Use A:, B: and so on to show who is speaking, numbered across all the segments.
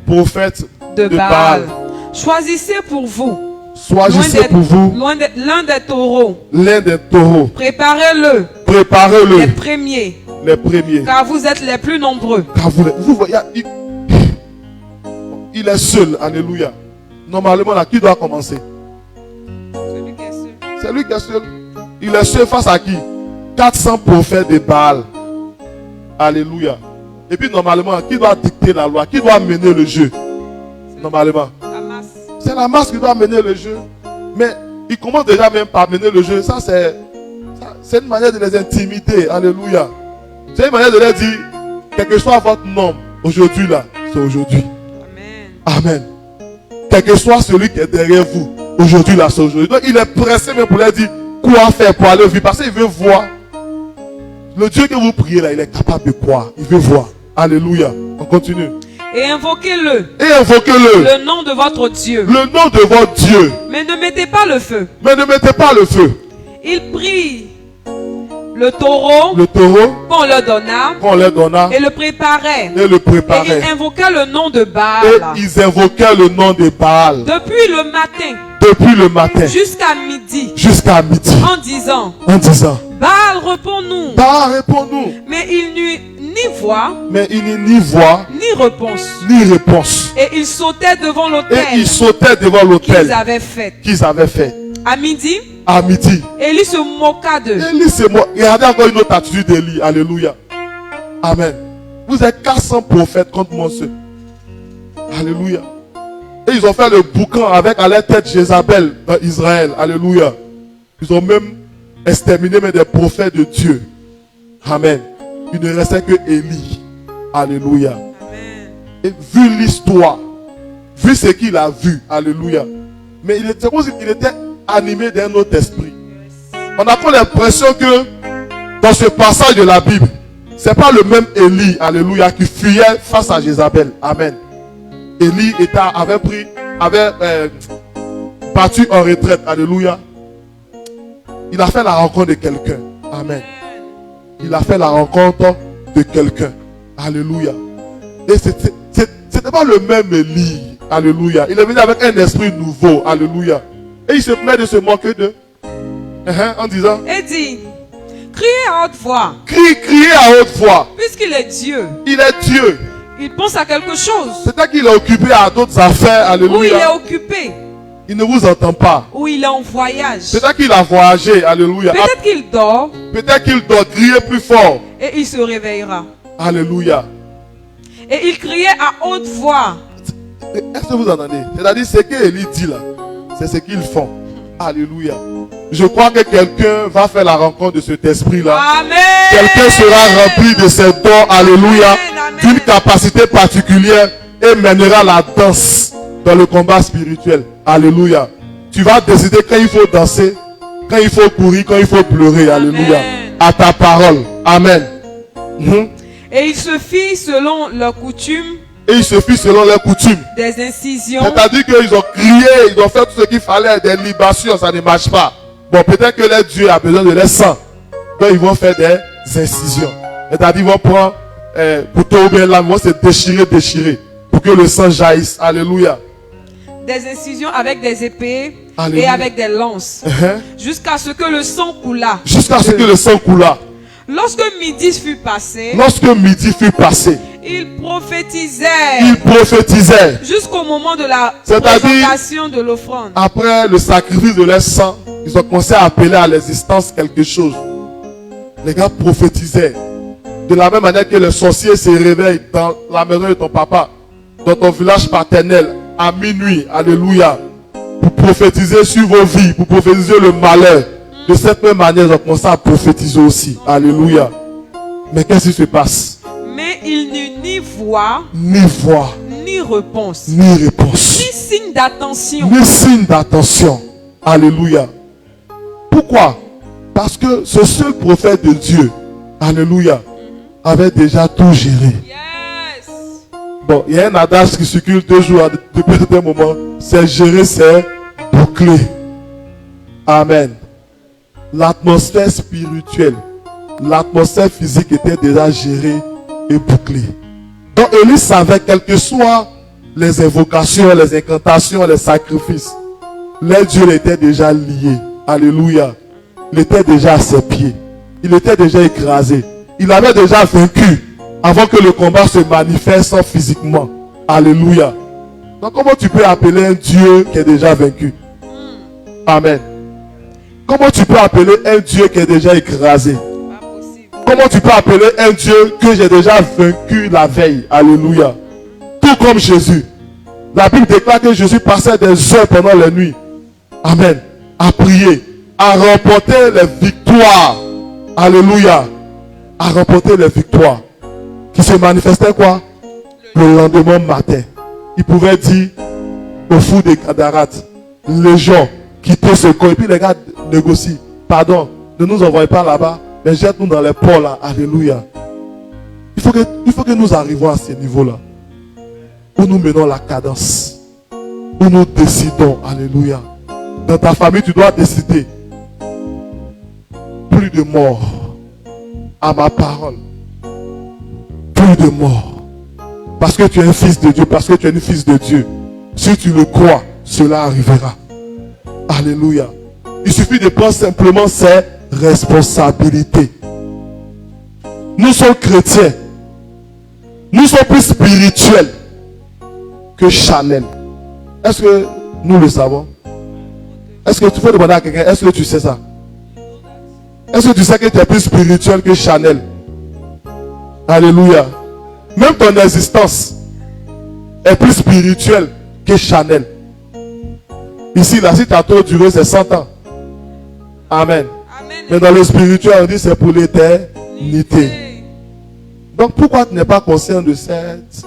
A: prophètes
B: de Baal. Choisissez pour vous l'un des taureaux.
A: L'un des taureaux.
B: Préparez-le.
A: Préparez-le.
B: Les premiers.
A: Les premiers.
B: Car vous êtes les plus nombreux.
A: Car vous voyez, il est seul. Alléluia. Normalement, là, qui doit commencer?
B: Celui qui est seul.
A: C'est lui qui est seul. Il est seul face à qui? 400 prophètes de Baal. Alléluia. Et puis, normalement, qui doit dicter la loi? Qui doit mener le jeu? Normalement.
B: La masse.
A: C'est la masse qui doit mener le jeu. Mais il commence déjà même par mener le jeu. Ça, c'est une manière de les intimider. Alléluia. C'est une manière de leur dire, quel que soit votre nom, aujourd'hui là, c'est aujourd'hui.
B: Amen.
A: Amen. Quel que soit celui qui est derrière vous, aujourd'hui là, c'est aujourd'hui. Donc il est pressé même pour leur dire quoi faire pour aller vivre. Parce qu'il veut voir. Le Dieu que vous priez là, il est capable de croire. Il veut voir. Alléluia. On continue.
B: Et invoquez-le.
A: Et invoquez-le.
B: Le nom de votre Dieu.
A: Le nom de votre Dieu.
B: Mais ne mettez pas le feu.
A: Mais ne mettez pas le feu.
B: Il prit le taureau.
A: Le taureau.
B: Qu'on leur donna.
A: Qu'on leur donna.
B: Et le préparait.
A: Et le préparait.
B: Et ils invoquaient le nom de Baal.
A: Et ils invoquaient le nom de Baal.
B: Depuis le matin.
A: Depuis le matin.
B: Jusqu'à midi.
A: Jusqu'à midi.
B: En disant. Baal, réponds-nous.
A: Baal, réponds-nous.
B: Mais il n'eut ni voix.
A: Mais il n'eut ni voix.
B: Ni réponse.
A: Ni réponse.
B: Et il sautait devant l'autel.
A: Et il sautait devant l'autel.
B: Qu'ils avaient fait.
A: Qu'ils avaient fait.
B: À midi.
A: À midi.
B: Élie se moqua d'eux.
A: Élie se moqua. Regardez encore une autre attitude d'Élie. Alléluia. Amen. Vous êtes 400 prophètes contre moi seul. Alléluia. Et ils ont fait le boucan avec à leur tête Jézabel dans Israël. Alléluia. Ils ont même exterminé même des prophètes de Dieu. Amen. Il ne restait que Élie. Alléluia.
B: Amen.
A: Et vu l'histoire, vu ce qu'il a vu, alléluia. Mais il était animé d'un autre esprit. On a comme l'impression que dans ce passage de la Bible, c'est pas le même Élie, alléluia, qui fuyait face à Jézabel. Amen. Élie avait battu en retraite. Alléluia. Il a fait la rencontre de quelqu'un. Amen. Il a fait la rencontre de quelqu'un. Alléluia. Et c'était pas le même Élie. Alléluia. Il est venu avec un esprit nouveau. Alléluia. Et il se plaît de se moquer d'eux. En disant.
B: Et dit. Criez à haute voix.
A: Criez à haute voix.
B: Puisqu'il est Dieu.
A: Il est Dieu.
B: Il pense à quelque chose.
A: C'est-à-dire qu'il est occupé à d'autres affaires. Alléluia.
B: Où il est occupé.
A: Il ne vous entend pas.
B: Où il est en voyage.
A: Peut-être qu'il a voyagé. Alléluia.
B: Peut-être qu'il dort.
A: Peut-être qu'il doit crier plus fort.
B: Et il se réveillera.
A: Alléluia.
B: Et il criait à haute voix.
A: Est-ce que vous entendez? C'est-à-dire ce qu'Élie dit là, c'est ce qu'ils font. Alléluia. Je crois que quelqu'un va faire la rencontre de cet esprit-là.
B: Amen.
A: Quelqu'un sera rempli de ses dons. Alléluia. D'une capacité particulière et mènera la danse dans le combat spirituel. Alléluia. Tu vas décider quand il faut danser, quand il faut courir, quand il faut pleurer. Alléluia.
B: Amen.
A: À ta parole. Amen.
B: Et il se fit selon leur coutume.
A: Et il se fit selon leurs coutumes.
B: Des incisions.
A: C'est-à-dire qu'ils ont crié, ils ont fait tout ce qu'il fallait, des libations, ça ne marche pas. Bon, peut-être que leur Dieu a besoin de leur sang. Donc ils vont faire des incisions. C'est-à-dire ils vont prendre couteau ou bien là, ils vont se déchirer pour que le sang jaillisse. Alléluia.
B: Des incisions avec des épées.
A: Alléluia.
B: Et avec des lances. Jusqu'à ce que le sang coulât.
A: Jusqu'à ce que le sang coulât.
B: Lorsque midi fut passé.
A: Il prophétisait.
B: Jusqu'au moment de la présentation de l'offrande.
A: Après le sacrifice de leur sang, ils ont commencé à appeler à l'existence quelque chose. Les gars prophétisaient. De la même manière que les sorciers se réveillent dans la maison de ton papa, dans ton village paternel, à minuit. Alléluia. Pour prophétiser sur vos vies, pour prophétiser le malheur. De cette même manière, ils ont commencé à prophétiser aussi. Alléluia. Mais qu'est-ce qui se passe?
B: Mais il n'eut ni voix, ni réponse, ni signe d'attention.
A: Alléluia. Pourquoi? Parce que ce seul prophète de Dieu, alléluia, avait déjà tout géré.
B: Yes.
A: Bon, il y a un adage qui circule toujours depuis un moment. C'est gérer, c'est boucler. Amen. L'atmosphère spirituelle, l'atmosphère physique était déjà gérée et bouclée. Donc Élie savait, quelle que soit les invocations, les incantations, les sacrifices, les dieux étaient déjà liés. Alléluia. Il était déjà à ses pieds. Il était déjà écrasé. Il avait déjà vaincu avant que le combat se manifeste physiquement. Alléluia. Donc comment tu peux appeler un Dieu qui est déjà vaincu? Amen. Comment tu peux appeler un Dieu qui est déjà écrasé? Comment tu peux appeler un Dieu que j'ai déjà vaincu la veille? Alléluia. Tout comme Jésus. La Bible déclare que Jésus passait des heures pendant la nuit. Amen. À prier. À remporter les victoires. Alléluia. À remporter les victoires. Qui se manifestaient quoi? Le lendemain matin. Il pouvait dire au fou des Gadarates, les gens quitter ce corps. Et puis les gars négocient. Pardon, ne nous envoyez pas là-bas. Mais jette-nous dans les ports là. Alléluia. Il faut que nous arrivions à ce niveau-là. Où nous menons la cadence. Où nous décidons. Alléluia. Dans ta famille, tu dois décider. Plus de mort. À ma parole. Plus de mort. Parce que tu es un fils de Dieu. Parce que tu es une fils de Dieu. Si tu le crois, cela arrivera. Alléluia. Il suffit de prendre simplement ses responsabilités. Nous sommes chrétiens. Nous sommes plus spirituels que charnels. Est-ce que nous le savons? Est-ce que tu peux demander à quelqu'un, est-ce que tu sais ça? Est-ce que tu sais que tu es plus spirituel que charnel? Alléluia. Même ton existence est plus spirituelle que charnel. Ici, là, si tu as trop duré, c'est 100 ans. Amen. Mais dans le spirituel, on dit c'est pour l'éternité. Donc pourquoi tu n'es pas conscient de cette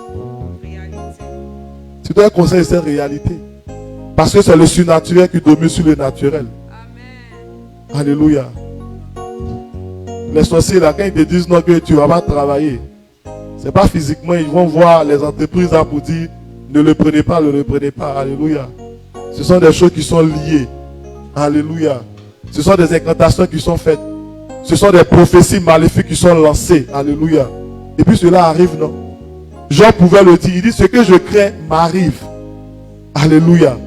A: réalité? Tu dois être conscient de cette réalité. Parce que c'est le surnaturel qui domine sur le naturel. Amen. Alléluia. Les sorciers là, quand ils te disent non que tu ne vas pas travailler, c'est pas physiquement, ils vont voir les entreprises là pour dire ne le prenez pas, ne le prenez pas. Alléluia. Ce sont des choses qui sont liées. Alléluia. Ce sont des incantations qui sont faites. Ce sont des prophéties maléfiques qui sont lancées. Alléluia. Et puis cela arrive, non? Jean pouvait le dire. Il dit, ce que je crains m'arrive. Alléluia.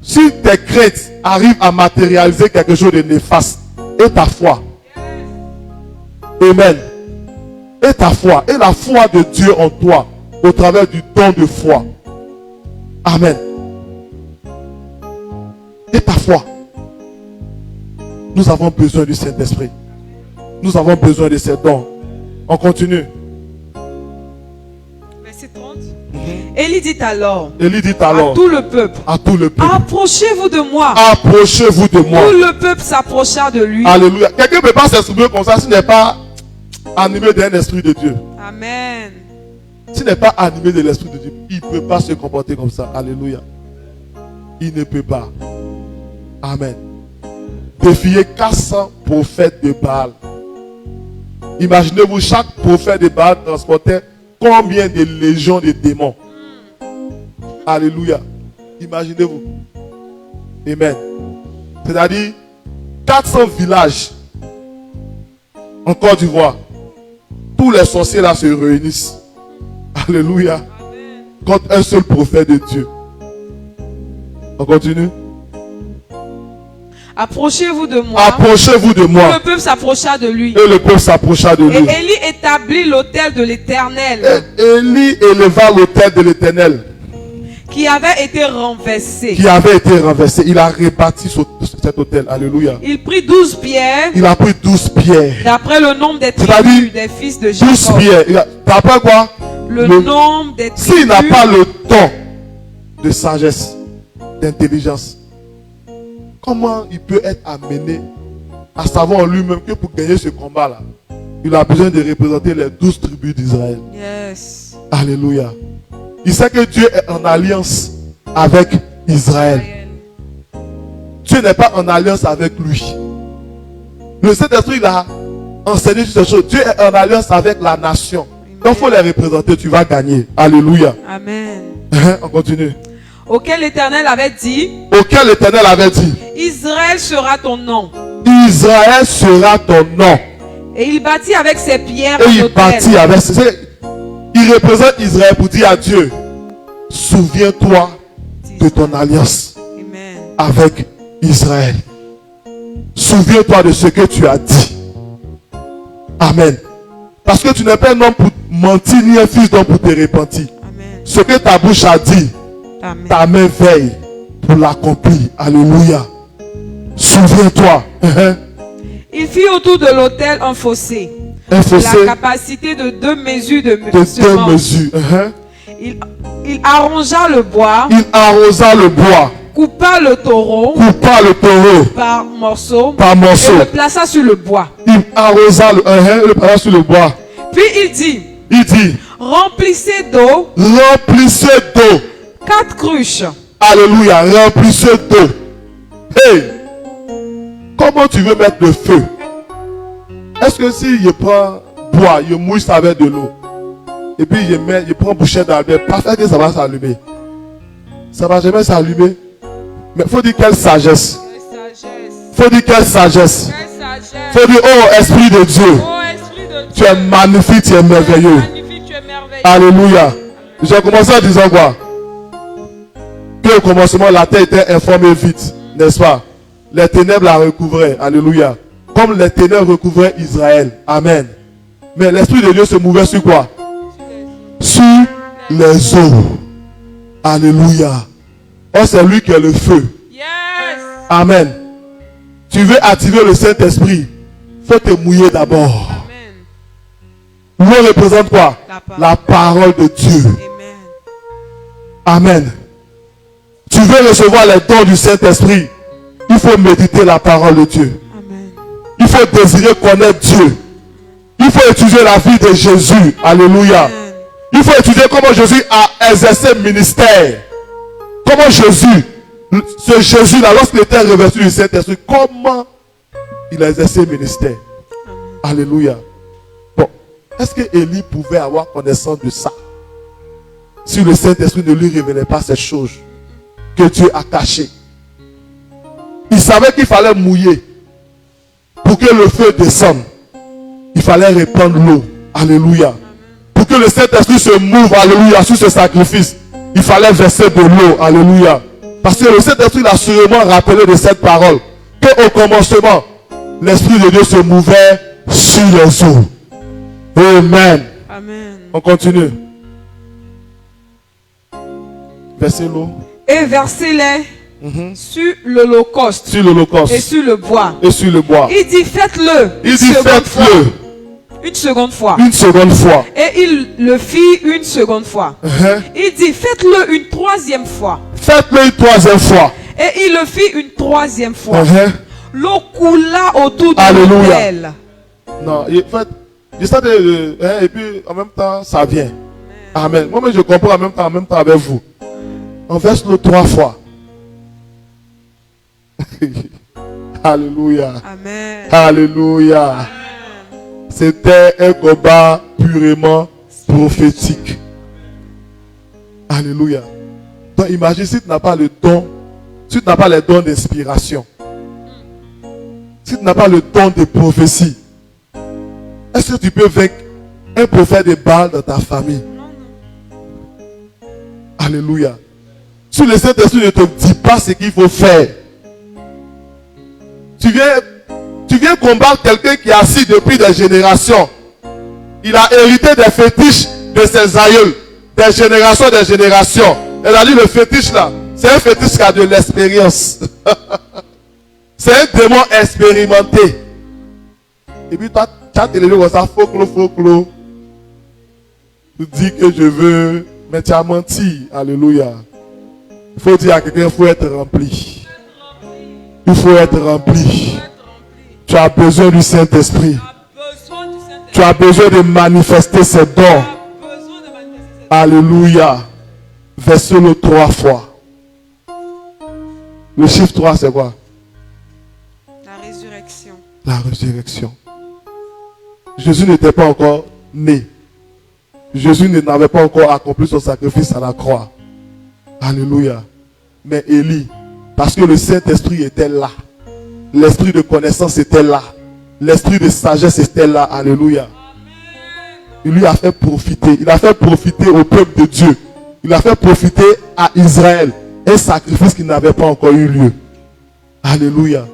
A: Si tes craintes arrivent à matérialiser quelque chose de néfaste, et ta foi. Amen. Et ta foi. Et la foi de Dieu en toi, au travers du don de foi. Amen. Et ta foi. Nous avons besoin du Saint-Esprit. Nous avons besoin de ces dons. On continue.
B: Verset 30. Élie dit alors.
A: À
B: tout le peuple. Approchez-vous de moi.
A: Approchez-vous de moi.
B: Tout le peuple s'approcha de lui.
A: Alléluia. Quelqu'un ne peut pas s'exprimer comme ça s'il n'est pas animé d'un esprit de Dieu.
B: Amen.
A: S'il n'est pas animé de l'esprit de Dieu, il ne peut pas se comporter comme ça. Alléluia. Il ne peut pas. Amen. Défier 400 prophètes de Baal. Imaginez-vous, chaque prophète de Baal transportait combien de légions de démons. Alléluia. Imaginez-vous. Amen. C'est-à-dire 400 villages en Côte d'Ivoire. Tous les sorciers là se réunissent. Alléluia. Contre un seul prophète de Dieu. On continue.
B: Approchez-vous de moi.
A: Approchez-vous de moi.
B: Le peuple s'approcha de lui.
A: Et le peuple s'approcha de lui.
B: Et Élie établit l'autel de l'Éternel.
A: Élie éleva l'autel de l'Éternel.
B: Qui avait été renversé.
A: Il a réparti cet autel. Alléluia.
B: Il prit 12 pierres.
A: Il a pris 12 pierres.
B: D'après le nombre des tribus des fils de Jacob.
A: 12 pierres. D'après quoi?
B: Le nombre des tribus.
A: S'il n'a pas le don de sagesse, d'intelligence, comment il peut être amené à savoir en lui-même que pour gagner ce combat-là, il a besoin de représenter les 12 tribus d'Israël.
B: Yes.
A: Alléluia. Il sait que Dieu est en alliance avec Israël. Dieu n'est pas en alliance avec lui. Le Saint-Esprit a enseigné sur ces choses. Dieu est en alliance avec la nation. Donc il faut les représenter, tu vas gagner. Alléluia.
B: Amen.
A: On continue.
B: Auquel l'Éternel avait dit. Israël sera ton nom.
A: Israël sera ton nom.
B: Et il bâtit avec ses pierres.
A: Il représente Israël pour dire à Dieu, souviens-toi de ton alliance avec Israël. Souviens-toi de ce que tu as dit. Amen. Parce que tu n'es pas un homme pour mentir, ni un fils d'homme pour te repentir. Amen. Ce que ta bouche a dit, amen, ta main veille pour l'accomplir. Alléluia. Souviens-toi.
B: Il fit autour de l'autel un fossé.
A: Un fossé.
B: La capacité de 2 mesures de
A: 2 mesures.
B: Il arrangea le bois.
A: Il arrosa le bois.
B: Coupa le taureau.
A: Coupa le taureau.
B: Par morceaux.
A: Par morceaux.
B: Et le plaça sur le bois.
A: Il arrosa le plaça sur le bois.
B: Puis il dit. Remplissez d'eau.
A: Remplissez d'eau.
B: 4 cruches.
A: Alléluia. Remplissez d'eau. Hey. Comment tu veux mettre le feu? Est-ce que si je prends bois, je mouille ça avec de l'eau, et puis je prends bouchée d'albert, parfait que ça va s'allumer? Ça va jamais s'allumer. Mais il faut dire quelle sagesse. Il faut dire quelle sagesse. Il faut dire, oh Esprit de Dieu, tu es magnifique, tu es merveilleux. Alléluia. J'ai commencé en disant quoi? Que au commencement, la terre était informée vite, n'est-ce pas? Les ténèbres la recouvraient. Alléluia. Comme les ténèbres recouvraient Israël. Amen. Mais l'Esprit de Dieu se mouvait sur quoi? Sur les eaux. Alléluia. Oh, c'est lui qui est le feu.
B: Yes.
A: Amen. Tu veux activer le Saint-Esprit, il faut te mouiller d'abord. L'eau représente quoi? La parole de Dieu. Amen. Amen. Tu veux recevoir les dons du Saint-Esprit, il faut méditer la parole de Dieu. Amen. Il faut désirer connaître Dieu. Il faut étudier la vie de Jésus. Alléluia. Amen. Il faut étudier comment Jésus a exercé le ministère. Comment Jésus, ce Jésus-là, lorsqu'il était revêtu du Saint-Esprit, comment il a exercé le ministère. Amen. Alléluia. Bon, est-ce que Élie pouvait avoir connaissance de ça si le Saint-Esprit ne lui révélait pas ces choses que Dieu a cachées? Il savait qu'il fallait mouiller pour que le feu descende. Il fallait répandre l'eau. Alléluia. Pour que le Saint-Esprit se mouve, alléluia, sur ce sacrifice, il fallait verser de l'eau. Alléluia. Parce que le Saint-Esprit l'a sûrement rappelé de cette parole, qu'au commencement, l'Esprit de Dieu se mouvait sur les eaux. Amen.
B: Amen.
A: On continue. Versez l'eau.
B: Et versez-les sur l'holocauste.
A: Sur l'holocauste.
B: Et sur le bois.
A: Et sur le bois.
B: Il dit faites-le.
A: Il dit faites-le.
B: Une seconde fois.
A: Une seconde fois.
B: Et il le fit une seconde fois. Il dit faites-le une troisième fois.
A: Faites-le une troisième fois.
B: Et il le fit une troisième fois. L'eau coula autour de l'autel.
A: Non, en fait, et puis en même temps, ça vient. Amen. Moi, je comprends en même temps avec vous. On verse l'eau 3 fois. Alléluia.
B: Amen.
A: Alléluia. Amen. C'était un combat purement prophétique. Alléluia. Donc imagine si tu n'as pas le don, si tu n'as pas les dons d'inspiration, si tu n'as pas le don de prophétie, est-ce que tu peux vaincre un prophète de Baal dans ta famille? Alléluia. Si le Saint-Esprit ne te dit pas ce qu'il faut faire, tu viens combattre quelqu'un qui est assis depuis des générations. Il a hérité des fétiches de ses aïeuls, des générations. Elle a dit le fétiche là, c'est un fétiche qui a de l'expérience. C'est un démon expérimenté. Et puis toi, tu as télévisé comme ça, faux clos. Tu dis que je veux, mais tu as menti. Alléluia. Il faut dire à quelqu'un, il faut être rempli. Il faut être rempli. Tu as besoin du Saint-Esprit. Tu as besoin de manifester ses dons. Alléluia. Verse-le 3 fois. Le chiffre 3, c'est quoi?
B: La résurrection.
A: La résurrection. Jésus n'était pas encore né. Jésus n'avait pas encore accompli son sacrifice à la croix. Alléluia. Mais Élie, parce que le Saint-Esprit était là, l'esprit de connaissance était là, l'esprit de sagesse était là. Alléluia. Il lui a fait profiter. Il a fait profiter au peuple de Dieu. Il a fait profiter à Israël un sacrifice qui n'avait pas encore eu lieu. Alléluia.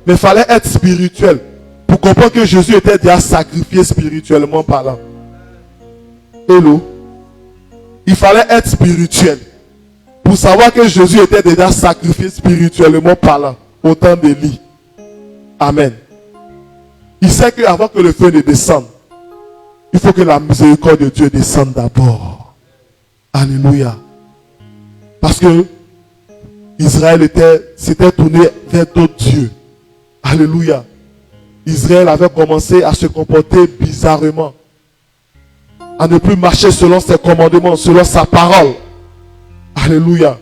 A: Mais il fallait être spirituel pour comprendre que Jésus était déjà sacrifié spirituellement parlant. Hello. Il fallait être spirituel pour savoir que Jésus était déjà sacrifié spirituellement parlant au temps d'Élie. Amen. Il sait qu'avant que le feu ne descende, il faut que la miséricorde de Dieu descende d'abord. Alléluia. Parce que Israël s'était tourné vers d'autres dieux. Alléluia. Israël avait commencé à se comporter bizarrement, à ne plus marcher selon ses commandements, selon sa parole. Alléluia.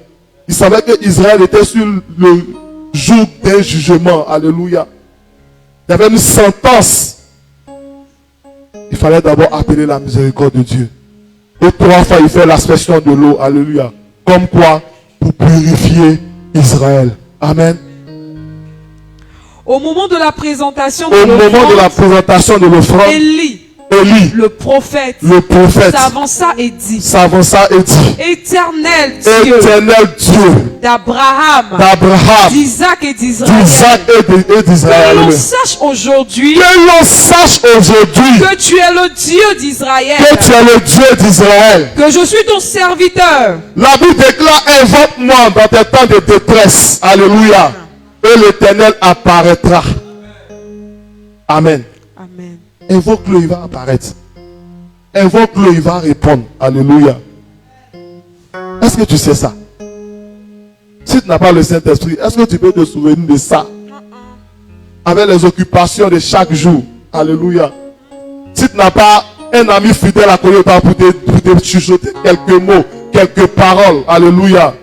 A: Il savait que Israël était sur le joug d'un jugement. Alléluia. Il y avait une sentence. Il fallait d'abord appeler la miséricorde de Dieu. Et 3 fois, il fait l'aspersion de l'eau. Alléluia. Comme quoi? Pour purifier Israël. Amen.
B: Au moment de la présentation
A: de l'offrande,
B: Élie, le prophète, s'avança et dit, Éternel Dieu d'Abraham, d'Isaac et d'Israël, que l'on sache aujourd'hui que tu es le Dieu d'Israël, que je suis ton serviteur.
A: La Bible déclare: invoque-moi dans tes temps de détresse. Alléluia. Et l'Éternel apparaîtra. Amen.
B: Amen.
A: Invoque-le, il va apparaître. Invoque-le, il va répondre. Alléluia. Est-ce que tu sais ça? Si tu n'as pas le Saint-Esprit, est-ce que tu peux te souvenir de ça? Avec les occupations de chaque jour. Alléluia. Si tu n'as pas un ami fidèle à côté pour te chuchoter quelques mots, quelques paroles. Alléluia.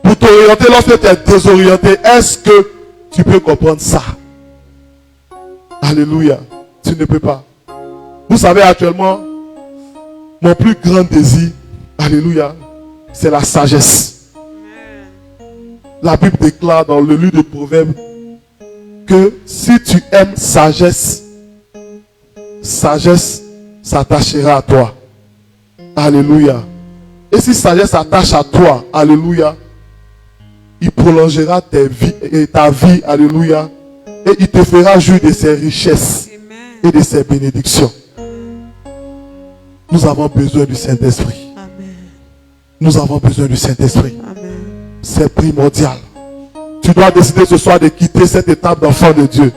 A: Pour t'orienter lorsque tu es désorienté, est-ce que tu peux comprendre ça? Alléluia. Tu ne peux pas. Vous savez, actuellement, mon plus grand désir, alléluia, c'est la sagesse. La Bible déclare dans le livre de Proverbes que si tu aimes sagesse, sagesse s'attachera à toi. Alléluia. Et si sagesse s'attache à toi, alléluia, il prolongera ta vie, alléluia, et il te fera jouir de ses richesses et de ses bénédictions. Nous avons besoin du Saint-Esprit. Nous avons besoin du Saint-Esprit. C'est primordial. Tu dois décider ce soir de quitter cette étape d'enfant de Dieu.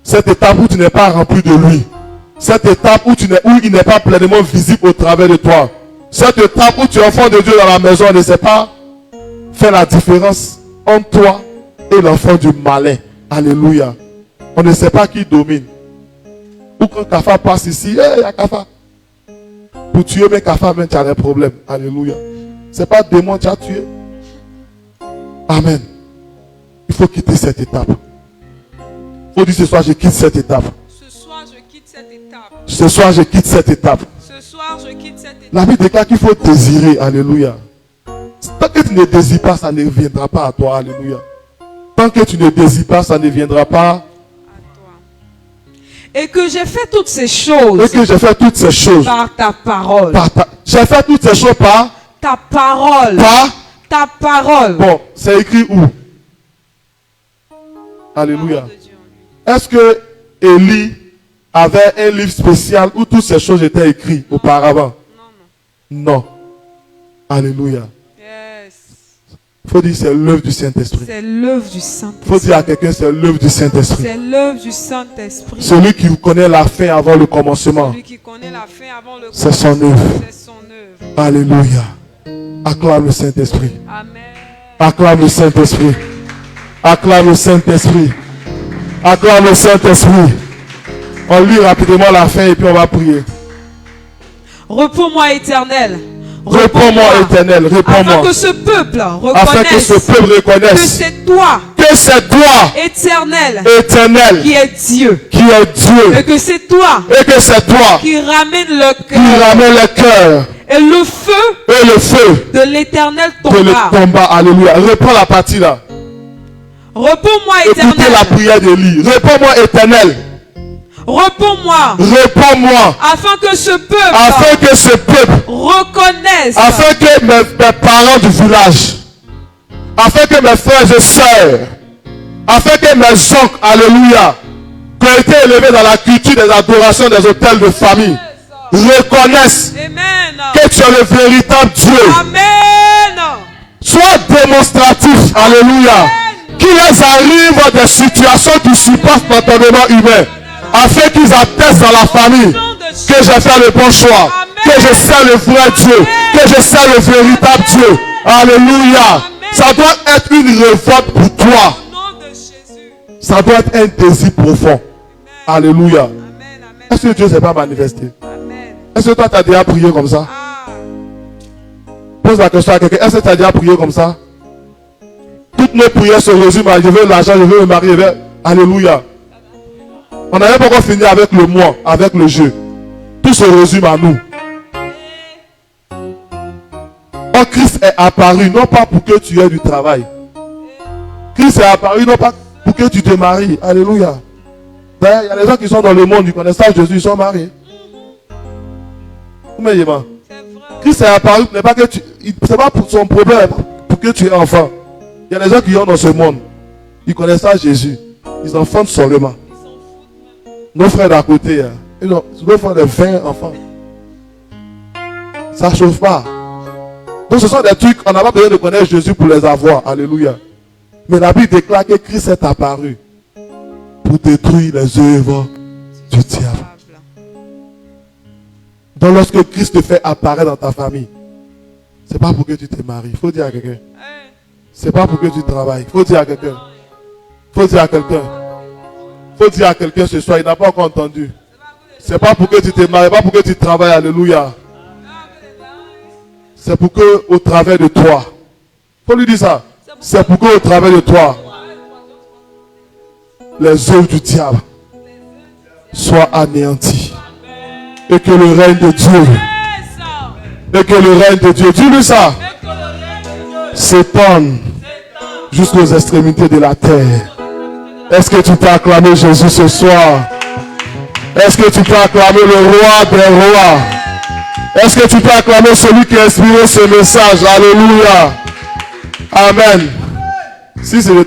A: Cette étape où tu n'es pas rempli de lui. Cette étape où il n'est pas pleinement visible au travers de toi. Cette étape où tu es enfant de Dieu dans la maison, on ne sait pas faire la différence entre toi et l'enfant du malin. Alléluia. On ne sait pas qui domine. Ou quand Kafa passe ici, il y a Kafa. Pour tuer mes Kafa, même tu as des problèmes. Alléluia. Ce n'est pas démon qui a tué. Amen. Il faut quitter cette étape. Il faut dire ce soir, je quitte cette étape.
B: Ce soir, je quitte cette étape.
A: Ce soir, je quitte cette étape.
B: Ce soir, je quitte cette étape.
A: La Bible déclare qu'il faut désirer. Alléluia. Tant que tu ne désires pas, ça ne viendra pas à toi. Alléluia. Tant que tu ne désires pas, ça ne viendra pas à
B: toi. Et que j'ai fait toutes ces choses.
A: Et que j'ai fait toutes ces choses.
B: Par ta parole.
A: J'ai fait toutes ces choses par
B: ta parole.
A: Par
B: ta parole.
A: Bon, c'est écrit où? Alléluia. Est-ce que Élie avait un livre spécial où toutes ces choses étaient écrites auparavant? Non. Alléluia. Il faut dire c'est l'œuvre du Saint-Esprit.
B: C'est l'œuvre du Saint-Esprit.
A: Il faut dire à quelqu'un c'est l'œuvre du Saint-Esprit.
B: C'est l'œuvre du Saint-Esprit.
A: Celui qui connaît la fin avant le commencement.
B: Celui qui connaît la fin avant le
A: c'est son œuvre.
B: C'est son œuvre.
A: Alléluia. Acclame le Saint-Esprit.
B: Amen.
A: Acclame le Saint-Esprit. Acclame le Saint-Esprit. Acclame le Saint-Esprit. On lit rapidement la fin et puis on va prier.
B: Réponds-moi, Éternel.
A: Réponds-moi, Éternel, réponds-moi.
B: Afin que ce peuple reconnaisse que c'est toi, Éternel, qui est Dieu, et que c'est toi, qui ramène le cœur, et le feu de l'Éternel tomba.
A: Alléluia. Reprends la partie là.
B: Réponds-moi, Éternel.
A: Écoutez la prière d'Élie. Réponds-moi, Éternel.
B: Réponds-moi.
A: Réponds-moi.
B: Afin que ce peuple reconnaisse.
A: Afin que mes parents du village, afin que mes frères et sœurs, afin que mes oncles, alléluia, qui ont été élevés dans la culture des adorations des hôtels de famille, reconnaissent que tu es le véritable Dieu.
B: Amen.
A: Sois démonstratif, alléluia. Qu'il les arrive des situations qui surpassent l'entendement humain, afin qu'ils attestent dans la famille que j'ai fait le bon choix, que je sais le vrai Dieu, que je sais le véritable Dieu. Alléluia. Ça doit être une révolte pour toi. Ça doit être un désir profond. Alléluia. Est-ce que Dieu ne s'est pas manifesté? Est-ce que toi tu as déjà prié comme ça? Pose la question à quelqu'un. Est-ce que tu as déjà prié comme ça? Toutes nos prières se résument à je veux l'argent, je veux me marier. Alléluia. On n'avait pas encore fini avec le moi, avec le jeu. Tout se résume à nous. Oh, Christ est apparu non pas pour que tu aies du travail. Christ est apparu non pas pour que tu te maries. Alléluia. D'ailleurs, il y a des gens qui sont dans le monde, ils connaissent pas Jésus, ils sont mariés. Vous m'aimez? Christ est apparu, n'est pas que tu. C'est pas pour son problème, pour que tu aies enfant. Il y a des gens qui sont dans ce monde, ils connaissent pas Jésus. Ils enfantent seulement. Nos frères d'à côté, ils doivent faire des 20 enfants. Ça ne chauffe pas. Donc ce sont des trucs, on n'a pas besoin de connaître Jésus pour les avoir. Alléluia. Mais la Bible déclare que Christ est apparu pour détruire les œuvres du diable. Donc lorsque Christ te fait apparaître dans ta famille, c'est pas pour que tu te maries. Il faut dire à quelqu'un. C'est pas pour que tu travailles. Il faut dire à quelqu'un. Il faut dire à quelqu'un. Il faut dire à quelqu'un ce soir, il n'a pas encore entendu. C'est pas pour que tu te maries, pas pour que tu travailles. Alléluia. C'est pour que au travers de toi, il faut lui dire ça. C'est pour que au travers de toi, les œuvres du diable soient anéanties. Et que le règne de Dieu, et que le règne de Dieu, dis-lui ça, s'étende jusqu'aux extrémités de la terre. Est-ce que tu peux acclamer Jésus ce soir? Est-ce que tu peux acclamer le roi des rois? Est-ce que tu peux acclamer celui qui a inspiré ce message? Alléluia. Amen. Si c'est